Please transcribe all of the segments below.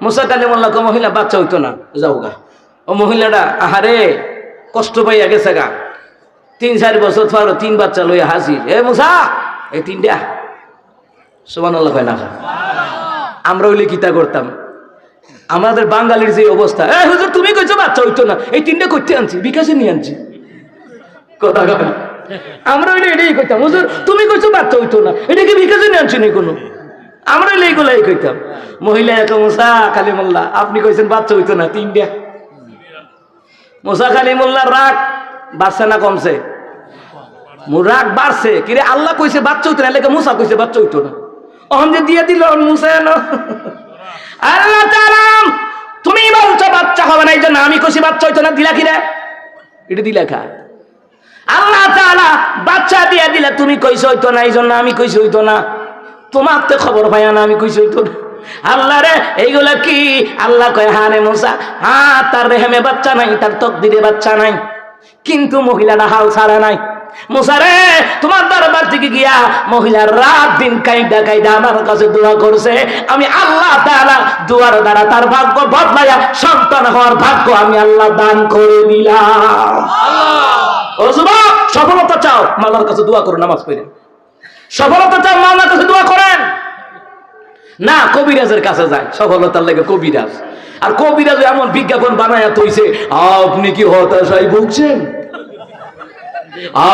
মুসা কালিমুল্লাহ মহিলা বাচ্চা হইতো না, যাও গা। ও মহিলাটা আহারে কষ্ট পাইয়া গেছে গা, 3-4 বছর পর 3 বাচ্চা লইয়া হাজির। এ মুসা, এই 3টা সুবহানাল্লাহ কয় না? আমরা হইলে কিতা করতাম? আমাদের বাঙালির যে অবস্থা, এ হুজুর তুমি কইছো বাচ্চা হইতো না, এই 3টা করতে আনছি, বিকাশে নিয়ে আনছি। কথা কয় আমরা হইলে এটাই কইতাম, হুজুর তুমি কইছো বাচ্চা হইতো না, এটা কি বিকাশে নিয়ে আনছি? নি কোনো, আমরা হইলে এইগুলাই কইতাম। মহিলা এত মুসা কালিমুল্লাহ আপনি কইছেন বাচ্চা হইতো না, 3টা। মুসা কালিমুল্লাহর রাগ বাড়ছে না কমছে? রাগ বাড়ছে। কিরে আল্লাহ কইছে বাচ্চা হইতো না, এলাকা মুসা কইছে বাচ্চা হইতো না। অহন যে দিয়ে দিল মুসা এলো, আল্লাহ তাআলা তুমি বলছো বাচ্চা হবে না, এই জন্য আমি কইছি বাচ্চা হইতো না, দিলা কিরে? এটা দিলা খা। আল্লাহ তাআলা বাচ্চা দিয়ে দিলে তুমি কইছো হইতো না, এই জন্য আমি কইছি হইতো না। তোমার তো খবর পাইয়া না, আমি কইছি হইতো না। আল্লাহ রে এইগুলা কি? আল্লাহ কয় হ্যাঁ রে মুসা, হ্যাঁ তার রেহেমে বাচ্চা নাই, তার তকদিরে বাচ্চা নাই, কিন্তু মহিলাটা হাল ছাড়ে নাই। মুসা রে তোমার দরবার থেকে গিয়া মহিলা রাত দিন কাইদা কাইদা আমার কাছে দোয়া করছে, আমি আল্লাহ তাআলা দুয়ার দ্বারা তার ভাগ্য বদলাইয়া সন্তান হওয়ার ভাগ্য আমি আল্লাহ দান করে দিলাম। ও যুবক, সফলতা চাও আল্লাহর কাছে দোয়া করো, নামাজ পড়ে সফলতা চাও আল্লাহর কাছে দোয়া করেন না। কবিরাজের কাছে যায় সফলতার লাগে, কবিরাজ। আর কবিরাজ এমন বিজ্ঞাপন বানায়া তৈছে, আপনি কি হতাশায় ভুগছেন?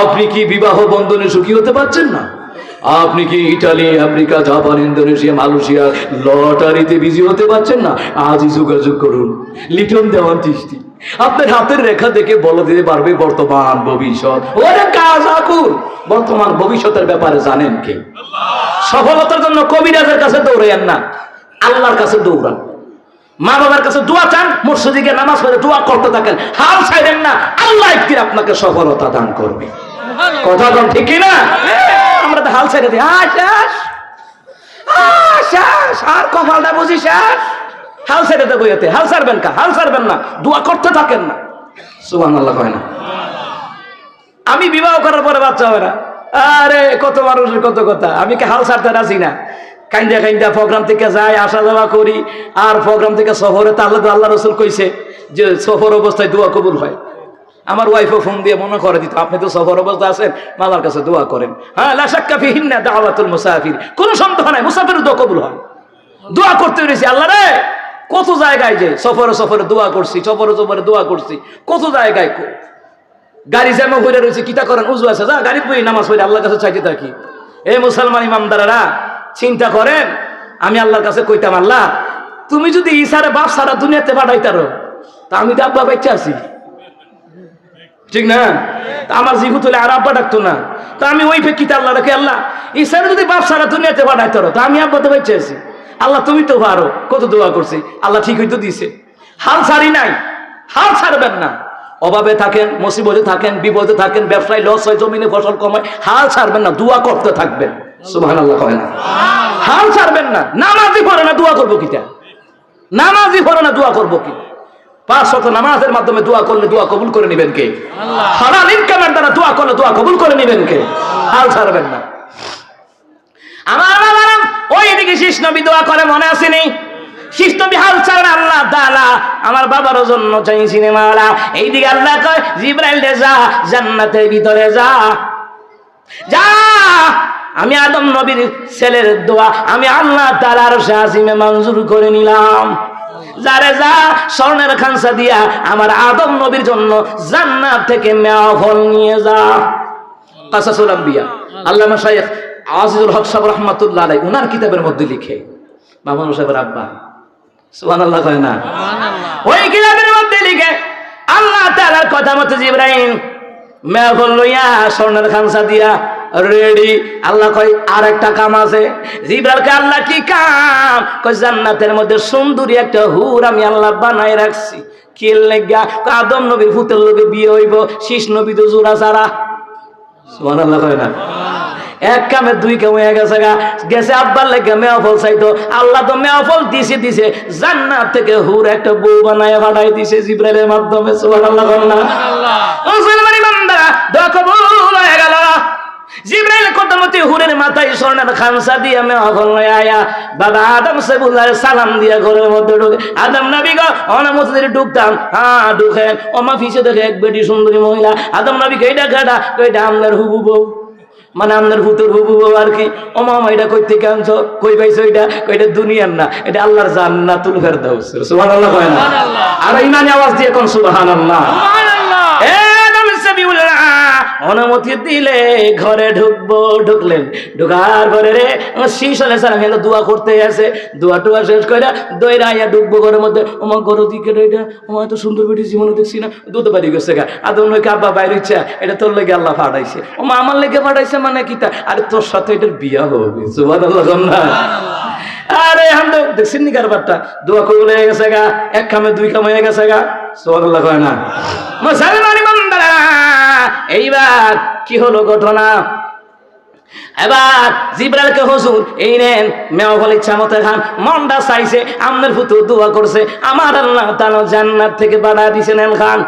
আপনি কি বিবাহ বন্ধনে সুখী হতে পারছেন না? আপনি কি Italy, America, Japan, Indonesia, Malaysia লটারিতে বিজি হতে পারছেন না? আজই যোগাযোগ করুন লিটন দেওয়ান চিশতি। আপনার হাতের রেখা দেখে বলে দিতে পারবে বর্তমান ভবিষ্যৎ। ওরে কাজাকুর, বর্তমান ভবিষ্যতের ব্যাপারে জানেন কে? সফলতার জন্য কবিরাজের কাছে দৌড়াইয়েন না, আল্লাহর কাছে দৌড়ান। মা বাবার কাছে দোয়া চান, মসজিদে গিয়ে নামাজ পড়ে দোয়া করতে থাকেন, হাল ছাইরেন না, আল্লাহ একদিন আপনাকে সফলতা দান করবে। কথা কম ঠিক কি না? আমরা তো হাল ছাইরে দিই, শেষ আর কপালটা বুঝি শেষ, হাল ছেড়ে দেবো। এতে হাল ছাড়বেন কা? হাল ছাড়বেন না, দোয়া করতে থাকেন না। সুবহানাল্লাহ কয় না? আমি বিবাহ করার পরে বাচ্চা হবে না, আরে কত মানুষের কত কথা। আমি কি হাল ছাড়তে রাজি না? কাইন্দা কাইন্দা প্রোগ্রাম থেকে যাই, আসা যাওয়া করি, আর প্রোগ্রাম থেকে সফরে। তাহলে তো আল্লাহ রাসূল কইছে যে সফর অবস্থায় দোয়া কবুল হয়। আমার ওয়াইফও ফোন দিয়ে মনে করে দিত, আপনি তো সফর অবস্থায় আছেন, আল্লাহর কাছে দোয়া করেন। হ্যাঁ, লা শাক্কা ফিহিন্না দাওয়াতুল মুসাফির, কোনো সন্দেহ নাই মুসাফিরের দোয়া কবুল হয়। দোয়া করতে পেরেছি আল্লাহ রে, কত জায়গায় যে সফরে সফরে দোয়া করছি, সফরে সফরে দোয়া করছি, কত জায়গায়। গাড়ি জ্যামে হয়ে রয়েছে, কিতা করেন? উজু আছে, যা গাড়ি বই নামাজ পড়ে আল্লাহর কাছে চাইতে থাকি। এই মুসলমান ইমামদারেরা চিন্তা করেন, আমি আল্লাহর কাছে কইতাম, আল্লাহ তুমি যদি ইসারে বাপ সারা দুনিয়াতে পাঠাইতারো, তা আমি তো আব্বা বাচ্চা আছি, ঠিক না? তা আমার জীবন হলে আর আব্বা ডাকতো না, তা আমি ওই ফেকিতে আল্লাহ রাখি, আল্লাহ ইসারে যদি বাপ সারা দুনিয়াতে পাঠাইতারো, তা আমি আব্বা তো বাচ্চা আছি। আল্লাহ তুমি তো পারো, কত দোয়া করছি, আল্লাহ ঠিক হইতো দিছে। হাল ছাড়ি নাই, হাল ছাড়বেন না। অভাবে থাকেন, মুসিবতে থাকেন, বিপদে থাকেন, ব্যবসায় লস হয়, জমিনে ফসল কম হয়, হাল ছাড়বেন না, দোয়া করতে থাকবেন। সুবহানাল্লাহ কয় না? হাল ছাড়বেন না। নামাজি পড়ে না, দোয়া করবো কিটা? নামাজি পড়ে না, দোয়া করবো কি? 5 ওয়াক্ত নামাজের মাধ্যমে দোয়া করলে দোয়া কবুল করে নেবেন কে? আল্লাহ। হালাল ইনকামের দ্বারা দোয়া করলে দোয়া কবুল করে নেবেন কে? হাল ছাড়বেন না। আমার বাবারা ওই দিকে শীষ নবী দোয়া করে, মনে আসেনি? শীষ নবী হাল ছাড়েন, আল্লাহ তাআলা আমার বাবার জন্য চাইছিনে মাওলা। এইদিকে আল্লাহ কয় জিবরাইল রে যা, জান্নাতের ভিতরে যা, যা, আমি আদম নবীর ছেলের দোয়া আমি আল্লাহ তাআলার শাসিমে মঞ্জুর করে নিলাম। যারে যা স্বর্ণের খানসা দিয়া আমার আদম নবীর জন্য জান্নাত থেকে মেওয়া ফল নিয়ে যা। কাসাসুল আম্বিয়া আল্লামা শাইখ আজিজুল হক সাহেব রাহমাতুল্লাহ আলাইহি উনার কিতাবের মধ্যে লিখে, মামুনুর সাহেবের আব্বা, সুবহানাল্লাহ কয় না? ওই কিতাবের মধ্যে লিখে আল্লাহ তাআলার কথা মতো জিবরাইল মেওয়া ফল লইয়া স্বর্ণের খানসা দিয়া রেডি। আল্লাহ কয় আর একটা কাম আছে। জিবরাইলকে আল্লাহ কি কাম? কয় জান্নাতের মধ্যে সুন্দরী একটা হুর আমি আল্লাহ বানাই রাখছি। কি লাগা? আদম নবীর পুতের লগে বিয়ে হইব, শীষ নবী তো জোড়া ছাড়া। সুবহানাল্লাহ কয় না? এক কামে দুই কাম হয়ে গেছে গা। গেছে আব্বার লেগে মেওয়া ফল চাইতো, আল্লাহ তো মেওয়া ফল দিছে জান্নাত থেকে হুর একটা বউ বানায় পাঠাই দিছে জিবরাইলের মাধ্যমে। সুবহানাল্লাহ কয় না? মুসলমান বান্দারা দোয়া কবুল হয়ে গেল। জিবরাইল কদমতে হুরের মাথায় স্বর্ণের খামসা দিয়ে মেহফল আয়া বাবা আদম সাইফুল্লাহ সালাম দিয়া ঘরের মধ্যে ঢুকে আদম নবী গো অনুমতি দিয়ে ঢুকতাম হ্যাঁ ঢুকেন ওমা ফিসে দেখে এক বেটি সুন্দরী মহিলা আদম নবী কইটা কাটা কইটা আমনের হুবু বউ মানে আপনার ভূতর হুবু বউ আর কি ও মামা এটা কই থেকে আনছো কই পাইছো এটা কইটা দুনিয়ার না এটা আল্লাহর জান্নাতুল ফেরদাউস সুবহানাল্লাহ কয় না আর ইমানি আওয়াজ দিয়ে কোন সুবহানাল্লাহ সুবহানাল্লাহ এ নবী সাবিউল্লাহ অনুমতি দিলে ঘরে ঢুকবো ঢুকলেন ঢুকার পরে রে শীষ আলাইহিস সালাম কিন্তু দোয়া করতে আছে দোয়া টোয়া শেষ করে দইরা আইয়া ঢুকবো ঘরের মধ্যে ওমা গরু দিকে এটা ওমা এত সুন্দর বেটি জীবনে দেখছি না দুধ বাড়ি গেছে গা আদম নয় আব্বা বাইরে ইচ্ছা এটা তোর লেগে আল্লাহ পাঠাইছে ওমা আমার লেগে পাঠাইছে মানে কিটা আরে তোর সাথে এটার বিয়া হবে সুবহানাল্লাহ আরে আমরা দেখছি নি কারবারটা দোয়া কবুল হয়ে গেছে গা এক কামে দুই কাম হয়ে গেছে গা সুবহানাল্লাহ কয় না মুসলমান বান্দারা এইবার কি হলো ঘটনা এবার জিবরাইলকে হুজুর এই নেন মেওয়াল ইচ্ছা মতো খান মনটা চাইছে আমনের ফুতু দোয়া করছে আমার আল্লাহ তাআলা জান্নাত থেকে বাড়া দিয়েছেন নেন খান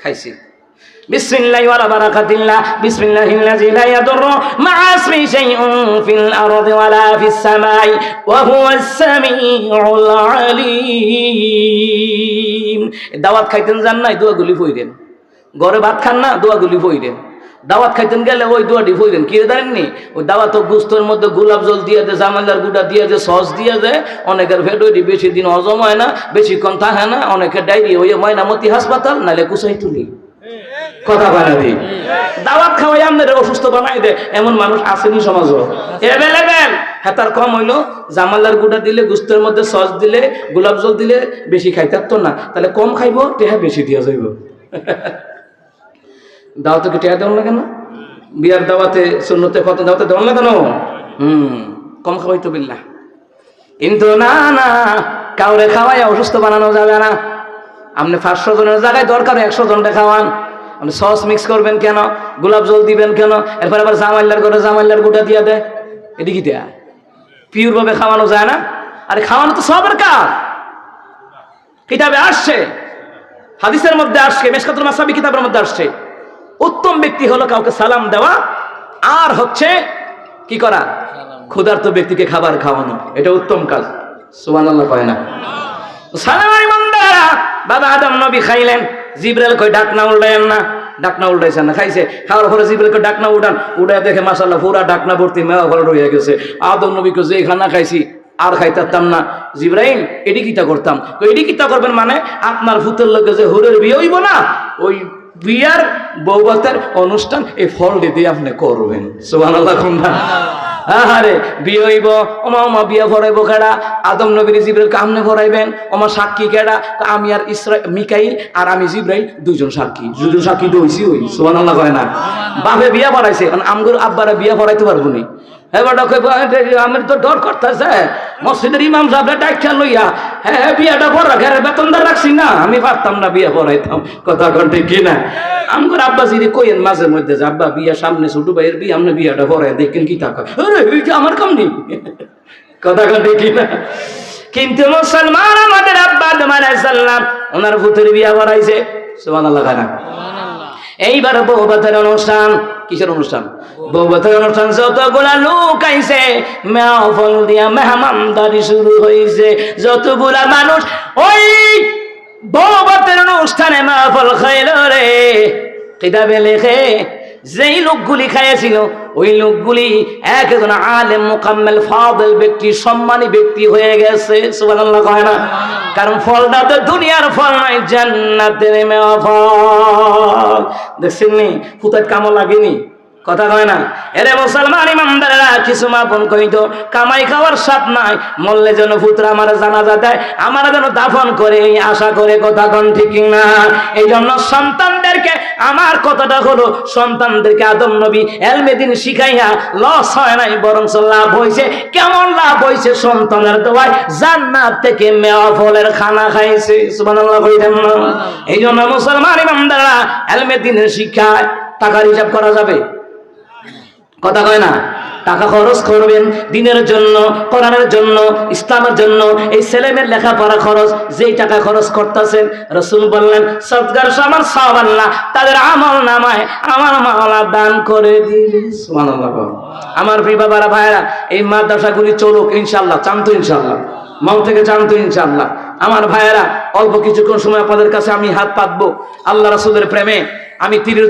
খাইছি বিসমিল্লাহি ওয়া বারাকাতিল্লাহ বিসমিল্লাহিল্লাযী লা ইয়াদুররু মা'a ইসমি শাইউন ফিল আরদি ওয়ালা ফিস সামাই ওয়া হুয়াস সামিউল আলীম দাওয়াত খাইতেন যান নাই দোয়াগুলি পড়েন ঘরে ভাত খান না দোয়াগুলি পড়েন দাওয়াত খাইতেন গেলে ওই দোয়াটি পড়েন কি জানেননি ওই দাওয়াত গোশতের মধ্যে গোলাপ জল দিয়ে দে জামাইদার গুঁড়া দিয়ে দে সস দিয়ে দে অনেকের পেট ওইটি বেশি দিন হজম হয় না বেশিক্ষণ থাকে না অনেকের ডায়রিয়া হয়ে ময়নামতি হাসপাতাল নাইলে কুসাই তুলি কথা বানাবি দাওয়াত খাওয়াই আমাদের অসুস্থ বানাই দে এমন মানুষ আসেনি সমাজে এভেলেবেল হ্যাঁ তার কম হইলো জামালার গুঁড়া দিলে গুস্তের মধ্যে সস দিলে গোলাপ জল দিলে বেশি খাইতে তো না তাহলে কম খাইবো টেহা বেশি দিয়া যাইব দাওয়াতে কি টেহা দেওয়া লাগে না বিয়ার দাওয়াতে সুন্নতে কত দাওয়াতে দেওয়া লাগে না কম খাওয়াই তো বিল্লাহ কিন্তু না না কাউরে খাওয়াই অসুস্থ বানানো যাবে না আপনি 500 জনের জায়গায় দরকার 100 জনটা খাওয়ান আপনি সস মিক্স করবেন কেন গোলাপ জল দিবেন কেন এরপর আবার জামাইলার করে জামাইলার গুঁটা দিয়ে দেয় এটি কি দেয়া পিওর ভাবে খাওয়ানো যায় না আরে খাওয়ানো তো সবের কাজ কিতাবে আসছে হাদিসের মধ্যে আসছে মিশকাতুল মাসাবি কিতাবের মধ্যে আসছে উত্তম ব্যক্তি হলো কাউকে সালাম দেওয়া আর হচ্ছে কি করা ক্ষুধার্ত ব্যক্তিকে খাবার খাওয়ানো এটা উত্তম কাজ সুবহানাল্লাহ কয় না সালাম ইমানদারা বাবা আদম নবী খাইলেন জিবরাইল কই ডাকনা উল্টায়েন না ডাকনা উল্টাইছেন না খাইছে খাওয়ার পরে জিবরাইল কই ডাকনা উঠান উঠায় দেখে মাশাআল্লাহ পুরা ডাকনা ভর্তি মেওয়া ফল রয়ে গেছে আদম নবী কই যে খানা খাইছি আর খাইতাম না জিবরাইল এডি কিতা করতাম কই এডি কিতা করবেন মানে আপনার ফুতের লগে যে হুরের বিয়ে হইব না ওই বিয়ার বউবাতের অনুষ্ঠান এই ফল দিয়ে আপনি করবেন সুবহানাল্লাহ কোনটা আরে বিয়ে হইব ওমা বিয়ে ভরাইব কেডা আদম নবীর জিবরাইল কামনে ভরাইবেন ওমা সাক্ষী কেডা আমি আর মিকাইল আর আমি জিবরাইল দুইজন সাক্ষী দুজন সাক্ষী তো হইছি ওই সুবহানাল্লাহ কয় না বাপে বিয়া ভরাইছে আমগর আব্বারা বিয়া ভরাইতে পারবো নি এবারটা কই আমার তো ডর করতেছে মসজিদের ইমাম সাহেবরা ডাক্তার লইয়া হ্যাঁ বিয়াটা ভরা ঘরে বেতনদার রাখছি না আমি পারতাম না বিয়া ভরাইতাম কথা কোন ঠিক কিনা আমগর আব্বা যদি কইেন মাঝে মধ্যে যে আব্বা বিয়া সামনে ছোট ভাইয়ের বিয়ে আপনি বিয়াটা ভরাই দেখেন কি টাকা আরে এইটা আমার কাম নেই কথা কোন ঠিক কিনা কিন্তু মুসলমান আমাদের আব্বা আদম আলাইহিস সালাম ওনার পুত্রের বিয়া ভরাইছে সুবহানাল্লাহ কানা এইবার বউবাতের অনুষ্ঠান কিসের অনুষ্ঠান বউবাতের অনুষ্ঠান যতগুলা লোক আইছে মেহফল দিয়া মেহমানদারি শুরু হয়েছে যতগুলা মানুষ ওই বউবাতের অনুষ্ঠানে মেহফল খাইল রে কিতাবে লেখে যেই লোকগুলি খাইছিল ওই লোকগুলি একজন আলেম মুকাম্মেল ফাদিল ব্যক্তি সম্মানী ব্যক্তি হয়ে গেছে সুবহানাল্লাহ কয় না কারণ ফলটা তো দুনিয়ার ফল নয় জান্নাতের ফল দেখছেন নি ফুতাত কামো লাগেনি কথা কয় না এরে মুসলমান ইমানদারেরা কিছু মাপন কইতো কামাই খাওয়ার স্বাদ নাই মরলে যেন পুত্র আমার জানাজা দেয় আমার যেন দাফন করে এই আশা করে কথা কোন ঠিক না এই জন্য সন্তানদেরকে আমার কথাটা হলো সন্তানদেরকে আদম নবী এলমে দ্বীন শিখাইয়া লস হয় নাই বরং লাভ হইছে কেমন লাভ হইছে সন্তানের দোয়ায় জান্নাত থেকে মেওয়া ফলের খানা খাইছে সুবহানাল্লাহ কইতেন না এই জন্য মুসলমান ইমানদাররা এলমে দ্বীনের শিক্ষায় টাকার হিসাব করা যাবে কথা কয় না টাকা খরচ করবেন দিনের জন্য, কোরআনের জন্য, ইসলামের জন্য। এই ছেলেমেয়ের লেখাপড়া খরচ যেই টাকা খরচ করতেছেন, রাসূল বললেন সদকার সমান সওয়াব আল্লাহ তাদের আমল নামায় আমার মাওলা দান করে দিবে। সুবহানাল্লাহ। আমার প্রিয় বাবারা ভাইরা, এই মাদ্রাসাগুলি চলুক ইনশাআল্লাহ। চান তো ইনশাআল্লাহ? মন থেকে চান তো ইনশাআল্লাহ? আমার ভাইয়েরা, অল্প কিছুক্ষণ সময় আপনাদের কাছে আমি হাত পাতবো। আল্লাহ রাসূলের প্রেমে আমি তীরের